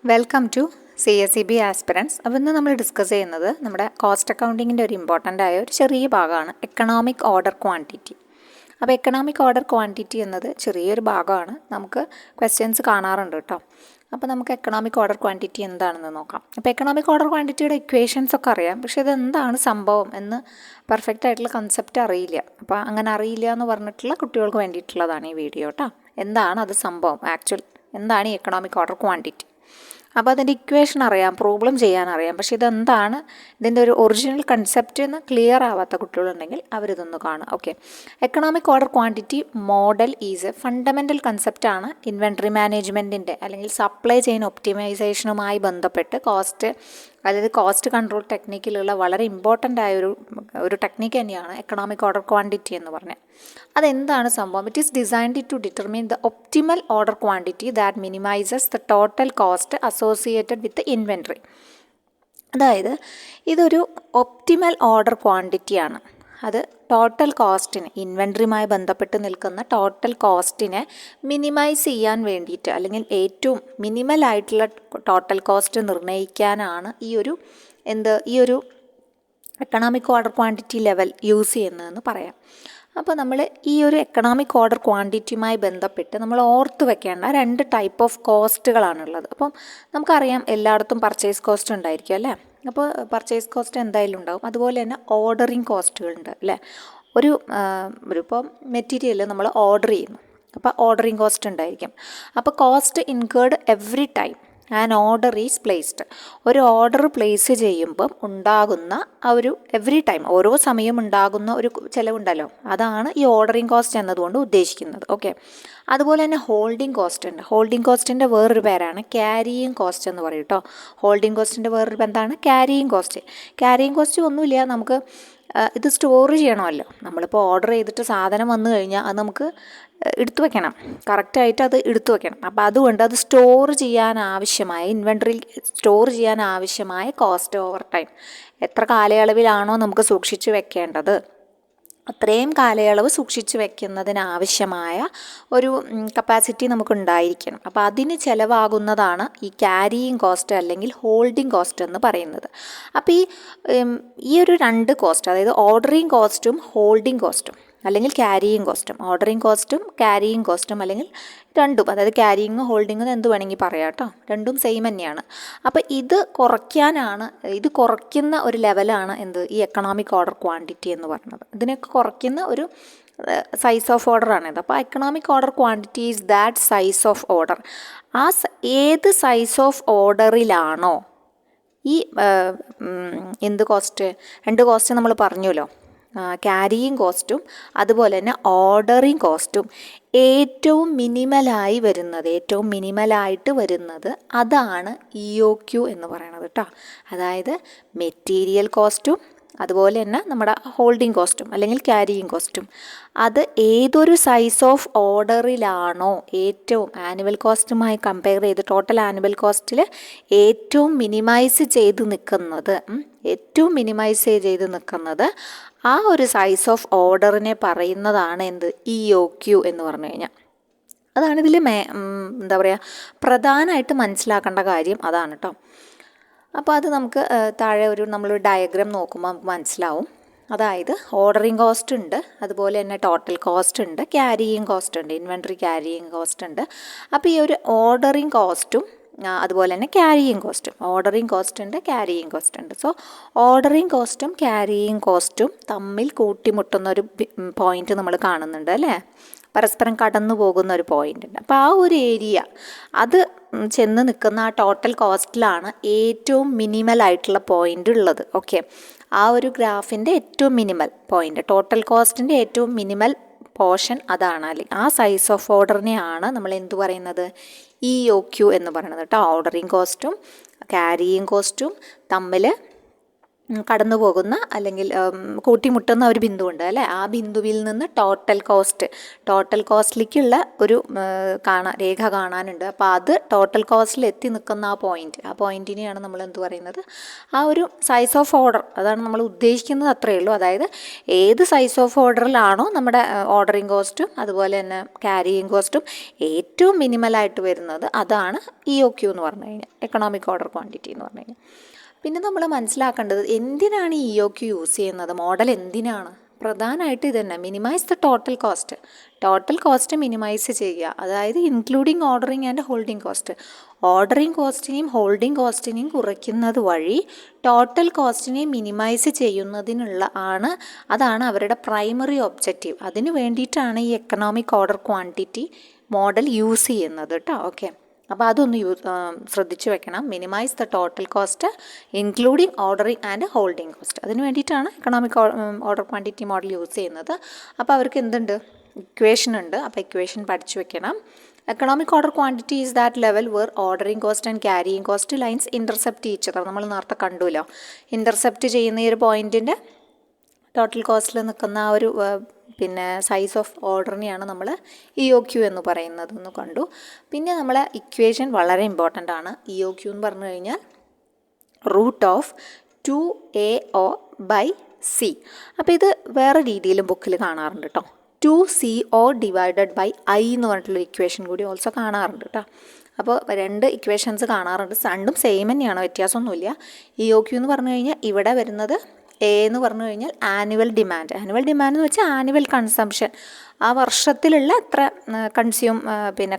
Welcome to CSEB aspirants. അപ്പോൾ ഇന്ന് നമ്മൾ ഡിസ്കസ് ചെയ്യുന്നത് നമ്മുടെ കോസ്റ്റ് അക്കൗണ്ടിങ്ങിൻ്റെ ഒരു ഇമ്പോർട്ടൻ്റ് ആയ ഒരു ചെറിയ ഭാഗമാണ് എക്കണോമിക് ഓർഡർ ക്വാണ്ടിറ്റി. അപ്പോൾ എക്കണോമിക് ഓർഡർ ക്വാണ്ടിറ്റി എന്നത് ചെറിയൊരു ഭാഗമാണ്, നമുക്ക് ക്വസ്റ്റ്യൻസ് കാണാറുണ്ട് കേട്ടോ. അപ്പോൾ നമുക്ക് എക്കണോമിക് ഓർഡർ ക്വാണ്ടിറ്റി എന്താണെന്ന് നോക്കാം. അപ്പോൾ എക്കണോമിക് ഓർഡർ ക്വാണ്ടിറ്റിയുടെ ഇക്വേഷൻസ് ഒക്കെ അറിയാം, പക്ഷേ ഇത് എന്താണ് സംഭവം എന്ന് പെർഫെക്റ്റ് ആയിട്ടുള്ള കൺസെപ്റ്റ് അറിയില്ല. അപ്പോൾ അങ്ങനെ അറിയില്ല എന്ന് പറഞ്ഞിട്ടുള്ള കുട്ടികൾക്ക് വേണ്ടിയിട്ടുള്ളതാണ് ഈ വീഡിയോ കേട്ടോ. എന്താണ് അത് സംഭവം, ആക്ച്വൽ എന്താണ് ഈ എക്കണോമിക് ഓർഡർ ക്വാണ്ടിറ്റി? അപ്പോൾ അതിൻ്റെ ഇക്വേഷൻ അറിയാം, പ്രോബ്ലം ചെയ്യാനറിയാം, പക്ഷേ ഇതെന്താണ് ഇതിൻ്റെ ഒരു ഒറിജിനൽ കൺസെപ്റ്റ് എന്ന് ക്ലിയർ ആവാത്ത കുട്ടികളുണ്ടെങ്കിൽ അവരിതൊന്ന് കാണുക. Okay, economic order quantity model is a fundamental കൺസെപ്റ്റാണ് ഇൻവെൻട്രി മാനേജ്മെൻറ്റിൻ്റെ അല്ലെങ്കിൽ സപ്ലൈ ചെയിൻ ഒപ്റ്റിമൈസേഷനുമായി ബന്ധപ്പെട്ട് കോസ്റ്റ് കൺട്രോൾ ടെക്നിക്കിലുള്ള വളരെ ഇമ്പോർട്ടൻ്റ് ആയ ഒരു ടെക്നിക്ക് തന്നെയാണ് എക്കണോമിക് ഓർഡർ ക്വാണ്ടിറ്റി എന്ന് പറഞ്ഞാൽ. അതെന്താണ് സംഭവം? It is designed to determine the optimal order quantity that minimises the total cost associated with inventory. അതായത് ഇതൊരു ഒപ്റ്റിമൽ ഓർഡർ ക്വാണ്ടിറ്റിയാണ്. അത് ടോട്ടൽ കോസ്റ്റിന്, ഇൻവെൻട്രിയുമായി ബന്ധപ്പെട്ട് നിൽക്കുന്ന ടോട്ടൽ കോസ്റ്റിനെ മിനിമൈസ് ചെയ്യാൻ വേണ്ടിയിട്ട്, അല്ലെങ്കിൽ ഏറ്റവും മിനിമലായിട്ടുള്ള ടോട്ടൽ കോസ്റ്റ് നിർണ്ണയിക്കാനാണ് ഈ ഒരു economic order quantity level use ചെയ്യുന്നതെന്ന് പറയാം. അപ്പോൾ നമ്മൾ ഈ ഒരു എക്കണോമിക് ഓർഡർ ക്വാണ്ടിറ്റിയുമായി ബന്ധപ്പെട്ട് നമ്മൾ ഓർത്ത് വെക്കേണ്ട 2 ടൈപ്പ് ഓഫ് കോസ്റ്റുകളാണുള്ളത്. അപ്പം നമുക്കറിയാം എല്ലായിടത്തും പർച്ചേസ് കോസ്റ്റ് ഉണ്ടായിരിക്കും അല്ലേ. അപ്പോൾ പർച്ചേസ് കോസ്റ്റ് എന്തായാലും ഉണ്ടാവും. അതുപോലെ തന്നെ ഓർഡറിങ് കോസ്റ്റുകളുണ്ട് അല്ലേ. ഇപ്പോൾ മെറ്റീരിയൽ നമ്മൾ ഓർഡർ ചെയ്യുന്നു, അപ്പോൾ ഓർഡറിങ് കോസ്റ്റ് ഉണ്ടായിരിക്കും. അപ്പോൾ cost incurred every time an order is placed. ഒരു ഓർഡർ പ്ലേസ് ചെയ്യുമ്പം ഉണ്ടാകുന്ന എവറി ടൈം, ഓരോ സമയം ഉണ്ടാകുന്ന ഒരു ചിലവുണ്ടല്ലോ, അതാണ് ഈ ഓർഡറിങ് കോസ്റ്റ് എന്നതുകൊണ്ട് ഉദ്ദേശിക്കുന്നത്. ഓക്കെ, അതുപോലെ തന്നെ ഹോൾഡിംഗ് കോസ്റ്റ് ഉണ്ട്. ഹോൾഡിംഗ് കോസ്റ്റിൻ്റെ വേറൊരു പേരാണ് ക്യാരിയിങ് കോസ്റ്റ് എന്ന് പറയും കേട്ടോ. ഹോൾഡിംഗ് കോസ്റ്റിൻ്റെ വേറൊരു എന്താണ് ക്യാരിയിങ് കോസ്റ്റ്. ക്യാരിയിങ് കോസ്റ്റ് ഒന്നുമില്ല, നമുക്ക് ഇത് സ്റ്റോർ ചെയ്യണമല്ലോ. നമ്മളിപ്പോൾ ഓർഡർ ചെയ്തിട്ട് സാധനം വന്നു കഴിഞ്ഞാൽ അത് നമുക്ക് എടുത്തു വെക്കണം, കറക്റ്റായിട്ട് അത് എടുത്തു വെക്കണം. അപ്പോൾ അതുകൊണ്ട് അത് സ്റ്റോർ ചെയ്യാൻ ആവശ്യമായ, ഇൻവെൻട്രിയിൽ സ്റ്റോർ ചെയ്യാൻ ആവശ്യമായ കോസ്റ്റ് ഓവർ ടൈം, എത്ര കാലയളവിലാണോ നമുക്ക് സൂക്ഷിച്ച് വെക്കേണ്ടത് അത്രയും കാലയളവ് സൂക്ഷിച്ച് വെക്കുന്നതിനാവശ്യമായ ഒരു കപ്പാസിറ്റി നമുക്കുണ്ടായിരിക്കണം. അപ്പോൾ അതിന് ചിലവാകുന്നതാണ് ഈ ക്യാരിയിങ് കോസ്റ്റ് അല്ലെങ്കിൽ ഹോൾഡിംഗ് കോസ്റ്റ് എന്ന് പറയുന്നത്. അപ്പോൾ ഈ ഒരു 2 കോസ്റ്റ്, അതായത് ഓർഡറിങ് കോസ്റ്റും ഹോൾഡിംഗ് കോസ്റ്റും അല്ലെങ്കിൽ ക്യാരിയിങ് കോസ്റ്റും, ഓർഡറിങ് കോസ്റ്റും ക്യാരിയിങ് കോസ്റ്റും അല്ലെങ്കിൽ രണ്ടും, അതായത് ക്യാരിയിങ് ഹോൾഡിംഗ് എന്ത് വേണമെങ്കിൽ പറയാം കേട്ടോ, രണ്ടും സെയിം തന്നെയാണ്. അപ്പോൾ ഇത് കുറയ്ക്കുന്ന ഒരു ലെവലാണ് ഈ എക്കണോമിക് ഓർഡർ ക്വാണ്ടിറ്റി എന്ന് പറയുന്നത്. ഇതിനൊക്കെ കുറയ്ക്കുന്ന ഒരു സൈസ് ഓഫ് ഓർഡർ ആണിത്. അപ്പോൾ economic order quantity is that size of order. ഏത് സൈസ് ഓഫ് ഓർഡറിലാണോ ഈ കോസ്റ്റ്, 2 കോസ്റ്റ് നമ്മൾ പറഞ്ഞല്ലോ, ക്യാരിയിങ് കോസ്റ്റും അതുപോലെ തന്നെ ഓർഡറിങ് കോസ്റ്റും ഏറ്റവും മിനിമലായിട്ട് വരുന്നത് അതാണ് EOQ എന്ന് പറയുന്നത് കേട്ടോ. അതായത് മെറ്റീരിയൽ കോസ്റ്റും അതുപോലെ തന്നെ നമ്മുടെ ഹോൾഡിംഗ് കോസ്റ്റും അല്ലെങ്കിൽ ക്യാരിയിങ് കോസ്റ്റും, അത് ഏതൊരു സൈസ് ഓഫ് ഓർഡറിലാണോ ഏറ്റവും ആനുവൽ കോസ്റ്റുമായി കമ്പയർ ചെയ്ത് ടോട്ടൽ ആനുവൽ കോസ്റ്റിൽ ഏറ്റവും മിനിമൈസ് ചെയ്ത് നിൽക്കുന്നത് ആ ഒരു സൈസ് ഓഫ് ഓർഡറിനെ പറയുന്നതാണ് EOQ എന്ന് പറഞ്ഞു കഴിഞ്ഞാൽ. അതാണ് ഇതിൽ പ്രധാനമായിട്ട് മനസ്സിലാക്കേണ്ട കാര്യം അതാണ് കേട്ടോ. അപ്പോൾ അത് നമുക്ക് താഴെ നമ്മളൊരു ഡയഗ്രാം നോക്കുമ്പോൾ നമുക്ക് മനസ്സിലാവും. അതായത് ഓർഡറിങ് കോസ്റ്റ് ഉണ്ട്, അതുപോലെ തന്നെ ടോട്ടൽ കോസ്റ്റ് ഉണ്ട്, ക്യാരിയിങ് കോസ്റ്റ് ഉണ്ട്, ഇൻവെൻട്രി ക്യാരിയിങ് കോസ്റ്റ് ഉണ്ട്. അപ്പോൾ ഈ ഒരു ഓർഡറിങ് കോസ്റ്റും അതുപോലെ തന്നെ ക്യാരിയിങ് കോസ്റ്റും, ഓർഡറിങ് കോസ്റ്റ് ഉണ്ട്, ക്യാരിയിങ് കോസ്റ്റ് ഉണ്ട്. സോ ഓർഡറിങ് കോസ്റ്റും ക്യാരിയിങ് കോസ്റ്റും തമ്മിൽ കൂട്ടിമുട്ടുന്ന ഒരു പോയിന്റ് നമ്മൾ കാണുന്നുണ്ട് അല്ലേ. പരസ്പരം കടന്നു പോകുന്ന ഒരു പോയിന്റ് ഉണ്ട്. അപ്പോൾ ആ ഒരു ഏരിയ, അത് ചെന്ന് നിൽക്കുന്ന ആ ടോട്ടൽ കോസ്റ്റിലാണ് ഏറ്റവും മിനിമലായിട്ടുള്ള പോയിന്റ് ഉള്ളത്. ഓക്കെ, ആ ഒരു ഗ്രാഫിൻ്റെ ഏറ്റവും മിനിമൽ പോയിന്റ്, ടോട്ടൽ കോസ്റ്റിൻ്റെ ഏറ്റവും മിനിമൽ പോർഷൻ അതാണ്, അല്ലെങ്കിൽ ആ സൈസ് ഓഫ് ഓർഡറിനെയാണ് നമ്മൾ എന്തു പറയുന്നത്, EOQ എന്ന് പറയുന്നത് കേട്ടോ. ഓർഡറിങ് കോസ്റ്റും ക്യാരിയിങ് കോസ്റ്റും തമ്മിൽ കടന്നു പോകുന്ന അല്ലെങ്കിൽ കൂട്ടിമുട്ടുന്ന ഒരു ബിന്ദുവുണ്ട് അല്ലേ, ആ ബിന്ദുവിൽ നിന്ന് ടോട്ടൽ കോസ്റ്റിലേക്കുള്ള ഒരു രേഖ കാണാനുണ്ട്. അപ്പോൾ അത് ടോട്ടൽ കോസ്റ്റിൽ എത്തി നിൽക്കുന്ന ആ പോയിന്റിനെയാണ് നമ്മൾ എന്ത് പറയുന്നത്, ആ ഒരു സൈസ് ഓഫ് ഓർഡർ, അതാണ് നമ്മൾ ഉദ്ദേശിക്കുന്നത്. അത്രയേ ഉള്ളൂ. അതായത് ഏത് സൈസ് ഓഫ് ഓർഡറിലാണോ നമ്മുടെ ഓർഡറിങ് കോസ്റ്റും അതുപോലെ തന്നെ ക്യാരിയിങ് കോസ്റ്റും ഏറ്റവും മിനിമലായിട്ട് വരുന്നത്, അതാണ് EOQ എന്ന് പറഞ്ഞു കഴിഞ്ഞാൽ, എക്കണോമിക് ഓർഡർ ക്വാണ്ടിറ്റി എന്ന് പറഞ്ഞു കഴിഞ്ഞാൽ. പിന്നെ നമ്മൾ മനസ്സിലാക്കേണ്ടത് എന്തിനാണ് ഈ EOQ യൂസ് ചെയ്യുന്നത്, മോഡൽ എന്തിനാണ്? പ്രധാനമായിട്ട് ഇത് തന്നെ, minimise the total cost minimise ചെയ്യുക. അതായത് including ordering and holding cost. Ordering കോസ്റ്റിനെയും ഹോൾഡിംഗ് കോസ്റ്റിനെയും കുറയ്ക്കുന്നത് വഴി ടോട്ടൽ കോസ്റ്റിനെ മിനിമൈസ് അതാണ് അവരുടെ പ്രൈമറി ഒബ്ജക്റ്റീവ്. അതിന് വേണ്ടിയിട്ടാണ് ഈ economic order quantity model use ചെയ്യുന്നത് കേട്ടോ. ഓക്കെ, അപ്പോൾ അതൊന്ന് ശ്രദ്ധിച്ചു വെക്കണം. Minimise the total cost including ordering and holding cost. അതിന് വേണ്ടിയിട്ടാണ് economic order quantity model use ചെയ്യുന്നത്. അപ്പോൾ അവർക്ക് എന്തുണ്ട്, ഇക്വേഷൻ ഉണ്ട്. അപ്പോൾ ഇക്വേഷൻ പഠിച്ചു വെക്കണം. Economic order quantity is that level where ordering cost and carrying cost lines intercept each other. നമ്മൾ നേരത്തെ കണ്ടുല്ലോ, ഇൻ്റർസെപ്റ്റ് ചെയ്യുന്ന ഈ ഒരു പോയിൻറ്റിൻ്റെ ടോട്ടൽ കോസ്റ്റിൽ നിൽക്കുന്ന ആ ഒരു സൈസ് ഓഫ് ഓർഡറിനെയാണ് നമ്മൾ EOQ എന്ന് പറയുന്നത് എന്ന് കണ്ടു. പിന്നെ നമ്മളെ ഇക്വേഷൻ വളരെ ഇമ്പോർട്ടൻ്റ് ആണ്. EOQ എന്ന് പറഞ്ഞു കഴിഞ്ഞാൽ √2AO/C. അപ്പോൾ ഇത് വേറെ രീതിയിലും ബുക്കിൽ കാണാറുണ്ട് കേട്ടോ. 2CO / I എന്ന് പറഞ്ഞിട്ടുള്ള ഇക്വേഷൻ കൂടി ഓൾസോ കാണാറുണ്ട് കേട്ടോ. അപ്പോൾ 2 ഇക്വേഷൻസ് കാണാറുണ്ട്. രണ്ടും സെയിം തന്നെയാണ്, വ്യത്യാസമൊന്നുമില്ല. EOQ എന്ന് പറഞ്ഞു കഴിഞ്ഞാൽ ഇവിടെ വരുന്നത് എന്ന് പറഞ്ഞു കഴിഞ്ഞാൽ ആനുവൽ ഡിമാൻഡ് എന്ന് വെച്ചാൽ ആനുവൽ കൺസംഷൻ, ആ വർഷത്തിലുള്ള എത്ര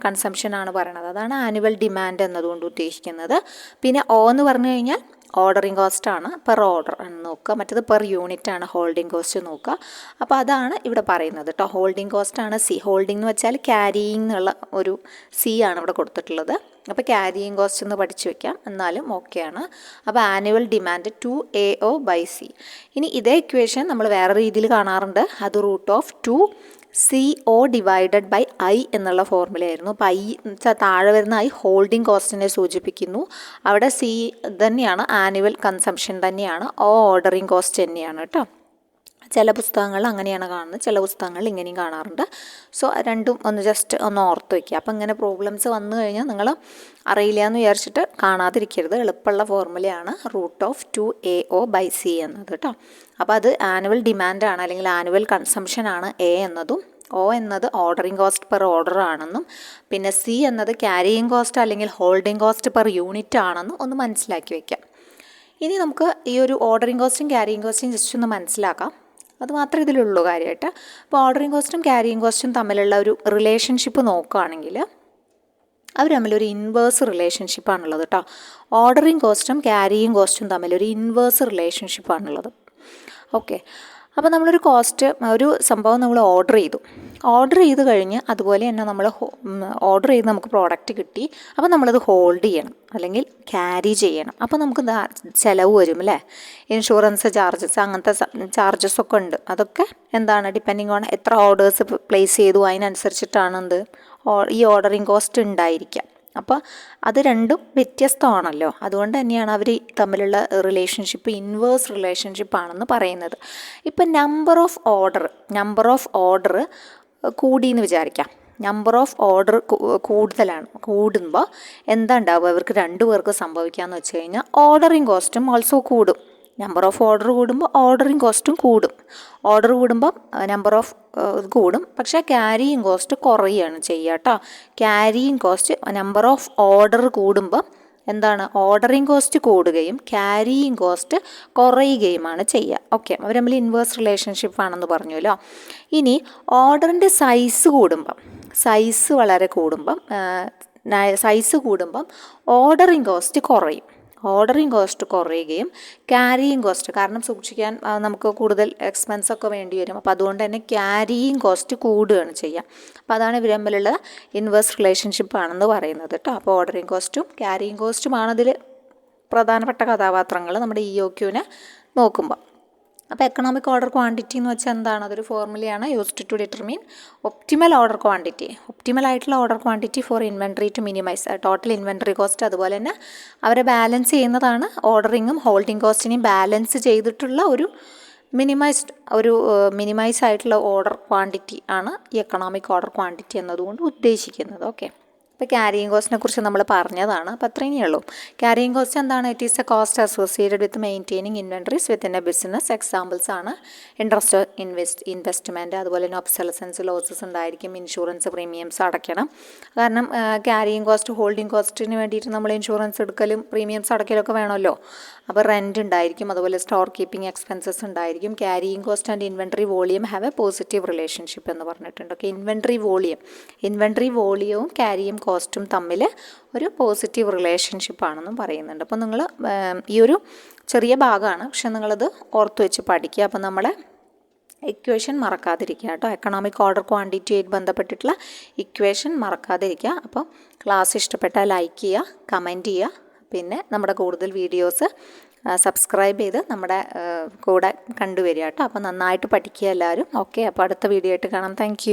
കൺസംഷനാണ് പറയണത്, അതാണ് ആനുവൽ ഡിമാൻഡ് എന്നതുകൊണ്ട് ഉദ്ദേശിക്കുന്നത്. പിന്നെ O എന്ന് പറഞ്ഞു കഴിഞ്ഞാൽ ഓർഡറിങ് കോസ്റ്റാണ്, പെർ ഓർഡർ ആണ് നോക്കുക. മറ്റേത് പെർ യൂണിറ്റ് ആണ് ഹോൾഡിംഗ് കോസ്റ്റ് നോക്കുക. അപ്പോൾ അതാണ് ഇവിടെ പറയുന്നത് കേട്ടോ. Holding കോസ്റ്റാണ് C. ഹോൾഡിംഗ് എന്ന് വെച്ചാൽ ക്യാരിയിങ് എന്നുള്ള ഒരു C ആണ് ഇവിടെ കൊടുത്തിട്ടുള്ളത്. അപ്പോൾ ക്യാരിയിങ് കോസ്റ്റ് എന്ന് പഠിച്ചു വെക്കാം, എന്നാലും ഓക്കെയാണ്. അപ്പോൾ ആനുവൽ ഡിമാൻഡ് 2AO/C. ഇനി ഇതേ ഇക്വേഷൻ നമ്മൾ വേറെ രീതിയിൽ കാണാറുണ്ട്. അത് √2CO / I എന്നുള്ള ഫോർമുലയായിരുന്നു. അപ്പോൾ I വെച്ചാൽ താഴെ വരുന്ന I ഹോൾഡിംഗ് കോസ്റ്റിനെ സൂചിപ്പിക്കുന്നു. അവിടെ C തന്നെയാണ് ആനുവൽ കൺസംഷൻ തന്നെയാണ്. ഓർഡറിങ് കോസ്റ്റ് തന്നെയാണ് കേട്ടോ. ചില പുസ്തകങ്ങളിൽ അങ്ങനെയാണ് കാണുന്നത്, ചില പുസ്തകങ്ങളിൽ ഇങ്ങനെയും കാണാറുണ്ട്. സോ രണ്ടും ജസ്റ്റ് ഒന്ന് ഓർത്ത് വയ്ക്കുക. അപ്പോൾ ഇങ്ങനെ പ്രോബ്ലംസ് വന്നു കഴിഞ്ഞാൽ നിങ്ങൾ അറിയില്ല എന്ന് വിചാരിച്ചിട്ട് കാണാതിരിക്കരുത്. എളുപ്പമുള്ള ഫോർമുലയാണ് √2AO/C എന്നത് കേട്ടോ. അപ്പോൾ അത് ആനുവൽ ഡിമാൻഡാണ് അല്ലെങ്കിൽ ആനുവൽ കൺസംഷനാണ് A എന്നതും. O എന്നത് ഓർഡറിങ് കോസ്റ്റ് പെർ ഓർഡർ ആണെന്നും പിന്നെ C എന്നത് ക്യാരിയിങ് കോസ്റ്റ് അല്ലെങ്കിൽ ഹോൾഡിംഗ് കോസ്റ്റ് പെർ യൂണിറ്റ് ആണെന്നും ഒന്ന് മനസ്സിലാക്കി വയ്ക്കാം. ഇനി നമുക്ക് ഈ ഒരു ഓർഡറിങ് കോസ്റ്റും ക്യാരിയിങ് കോസ്റ്റും ജസ്റ്റ് ഒന്ന് മനസ്സിലാക്കാം. അത് മാത്രമേ ഇതിലുള്ളൂ കാര്യമായിട്ട്. അപ്പോൾ ഓർഡറിങ് കോസ്റ്റും ക്യാരിയിങ് കോസ്റ്റും തമ്മിലുള്ള ഒരു റിലേഷൻഷിപ്പ് നോക്കുകയാണെങ്കിൽ അവർ തമ്മിലൊരു ഇൻവേഴ്സ് റിലേഷൻഷിപ്പാണുള്ളത് കേട്ടോ. ഓർഡറിങ് കോസ്റ്റും ക്യാരിയിങ് കോസ്റ്റും തമ്മിലൊരു ഇൻവേഴ്സ് റിലേഷൻഷിപ്പാണുള്ളത്. ഓക്കെ, അപ്പോൾ ഒരു സംഭവം നമ്മൾ ഓർഡർ ചെയ്ത് കഴിഞ്ഞ് അതുപോലെ തന്നെ നമ്മൾ ഓർഡർ ചെയ്ത് നമുക്ക് പ്രോഡക്റ്റ് കിട്ടി. അപ്പോൾ നമ്മളത് ഹോൾഡ് ചെയ്യണം അല്ലെങ്കിൽ ക്യാരി ചെയ്യണം. അപ്പോൾ നമുക്ക് ചിലവ് വരും അല്ലേ, ഇൻഷുറൻസ് ചാർജസ്, അങ്ങനത്തെ ചാർജസൊക്കെ ഉണ്ട്. അതൊക്കെ എന്താണ്, ഡിപ്പെൻഡിങ് ഓൺ എത്ര ഓർഡേഴ്സ് പ്ലേസ് ചെയ്തു അതിനനുസരിച്ചിട്ടാണ് ഈ ഓർഡറിങ് കോസ്റ്റ് ഉണ്ടായിരിക്കുക. അപ്പോൾ അത് രണ്ടും വ്യത്യസ്തമാണല്ലോ. അതുകൊണ്ട് തന്നെയാണ് അവർ തമ്മിലുള്ള റിലേഷൻഷിപ്പ് ഇൻവേഴ്സ് റിലേഷൻഷിപ്പാണെന്ന് പറയുന്നത്. ഇപ്പം നമ്പർ ഓഫ് ഓർഡർ കൂടിയെന്ന് വിചാരിക്കാം. നമ്പർ ഓഫ് ഓർഡർ കൂടുമ്പോൾ എന്താ ഉണ്ടാവുക, ഇവർക്ക് 2 പേർക്ക് സംഭവിക്കാമെന്ന് വെച്ച് കഴിഞ്ഞാൽ ഓർഡറിങ് കോസ്റ്റും ഓൾസോ കൂടും. നമ്പർ ഓഫ് ഓർഡർ കൂടുമ്പോൾ ഓർഡറിങ് കോസ്റ്റും കൂടും. ഓർഡർ കൂടുമ്പോൾ നമ്പർ ഓഫ് കൂടും, പക്ഷേ ക്യാരിയിങ് കോസ്റ്റ് കുറയുകയാണ് ചെയ്യുക കേട്ടോ. Carrying cost number of order കൂടുമ്പോൾ എന്താണ്, ഓർഡറിങ് കോസ്റ്റ് കൂടുകയും ക്യാരിയിങ് കോസ്റ്റ് കുറയുകയുമാണ് ചെയ്യുക. ഓക്കെ, അവർ തമ്മിൽ ഇൻവേഴ്സ് റിലേഷൻഷിപ്പ് ആണെന്ന് പറഞ്ഞല്ലോ. ഇനി ഓർഡറിൻ്റെ സൈസ് വളരെ കൂടുമ്പം ഓർഡറിങ് കോസ്റ്റ് കുറയുകയും ക്യാരിയിങ് കോസ്റ്റ്, കാരണം സൂക്ഷിക്കാൻ നമുക്ക് കൂടുതൽ എക്സ്പെൻസൊക്കെ വേണ്ടി വരും. അപ്പോൾ അതുകൊണ്ട് തന്നെ ക്യാരിയിങ് കോസ്റ്റ് കൂടുകയാണ് ചെയ്യുക. അപ്പോൾ അതാണ് ഇവർ തമ്മിലുള്ള ഇൻവേഴ്സ് റിലേഷൻഷിപ്പ് ആണെന്ന് പറയുന്നത് കേട്ടോ. അപ്പോൾ ഓർഡറിങ് കോസ്റ്റും ക്യാരിയിങ് കോസ്റ്റുമാണ് ഇതിൽ പ്രധാനപ്പെട്ട കഥാപാത്രങ്ങൾ നമ്മുടെ EOQനെ നോക്കുമ്പോൾ. അപ്പോൾ എക്കണോമിക് ഓർഡർ ക്വാണ്ടിറ്റി എന്ന് വെച്ചാൽ എന്താണ്? അതൊരു ഫോർമുലയാണ് used to determine optimal order quantity. Optimal ആയിട്ടുള്ള order quantity for inventory to minimise total inventory cost. അതുപോലെ തന്നെ അവരെ ബാലൻസ് ചെയ്യുന്നതാണ് ഓർഡറിങ്ങും ഹോൾഡിംഗ് കോസ്റ്റിനെയും ബാലൻസ് ചെയ്തിട്ടുള്ള ഒരു മിനിമൈസ് ആയിട്ടുള്ള ഓർഡർ ക്വാണ്ടിറ്റി ആണ് ഈ എക്കണോമിക് ഓർഡർ ക്വാണ്ടിറ്റി എന്നതുകൊണ്ട് ഉദ്ദേശിക്കുന്നത്. ഓക്കെ, ഇപ്പോൾ ക്യാരിയിങ് കോസ്റ്റിനെ കുറിച്ച് നമ്മൾ പറഞ്ഞതാണ്. അപ്പോൾ അത്രയേ ഉള്ളൂ. ക്യാരിയിങ് കോസ്റ്റ് എന്താണ്? It is A cost associated with maintaining inventories within A business. Examples ആണ് ഇൻട്രസ്റ്റ് ഇൻവെസ്റ്റ്മെൻറ്റ്, അതുപോലെ തന്നെ ഒബ്സലസൻസ് ലോസസ് ഉണ്ടായിരിക്കും, ഇൻഷുറൻസ് പ്രീമിയംസ് അടയ്ക്കണം. കാരണം ക്യാരിയിങ് കോസ്റ്റ് ഹോൾഡിംഗ് കോസ്റ്റിന് വേണ്ടിയിട്ട് നമ്മൾ ഇൻഷുറൻസ് എടുക്കലും പ്രീമിയംസ് അടയ്ക്കലൊക്കെ വേണമല്ലോ. അപ്പോൾ റെൻറ്റ് ഉണ്ടായിരിക്കും, അതുപോലെ സ്റ്റോർ കീപ്പിംഗ് എക്സ്പെൻസസ് ഉണ്ടായിരിക്കും. Carrying cost and inventory volume have A positive relationship എന്ന് പറഞ്ഞിട്ടുണ്ട്. ഓക്കെ, ഇൻവെൻട്രി വോളിയവും ക്യാരിയിങ് കോസ്റ്റും തമ്മിൽ ഒരു പോസിറ്റീവ് റിലേഷൻഷിപ്പാണെന്നും പറയുന്നുണ്ട്. അപ്പോൾ നിങ്ങൾ ഈ ഒരു ചെറിയ ഭാഗമാണ്, പക്ഷെ നിങ്ങളത് ഓർത്ത് വെച്ച് പഠിക്കുക. അപ്പോൾ നമ്മളെ ഇക്വേഷൻ മറക്കാതിരിക്കുക കേട്ടോ. എക്കണോമിക് ഓർഡർ ക്വാണ്ടിറ്റിയായിട്ട് ബന്ധപ്പെട്ടിട്ടുള്ള ഇക്വേഷൻ മറക്കാതിരിക്കുക. അപ്പോൾ ക്ലാസ് ഇഷ്ടപ്പെട്ടാൽ ലൈക്ക് ചെയ്യുക, കമൻറ്റ് ചെയ്യുക. പിന്നെ നമ്മുടെ കൂടുതൽ വീഡിയോസ് സബ്സ്ക്രൈബ് ചെയ്ത് നമ്മുടെ കൂടെ കണ്ടുവരിക കേട്ടോ. അപ്പോൾ നന്നായിട്ട് പഠിക്കുക എല്ലാവരും. ഓക്കെ, അപ്പോൾ അടുത്ത വീഡിയോ ആയിട്ട് കാണാം. താങ്ക്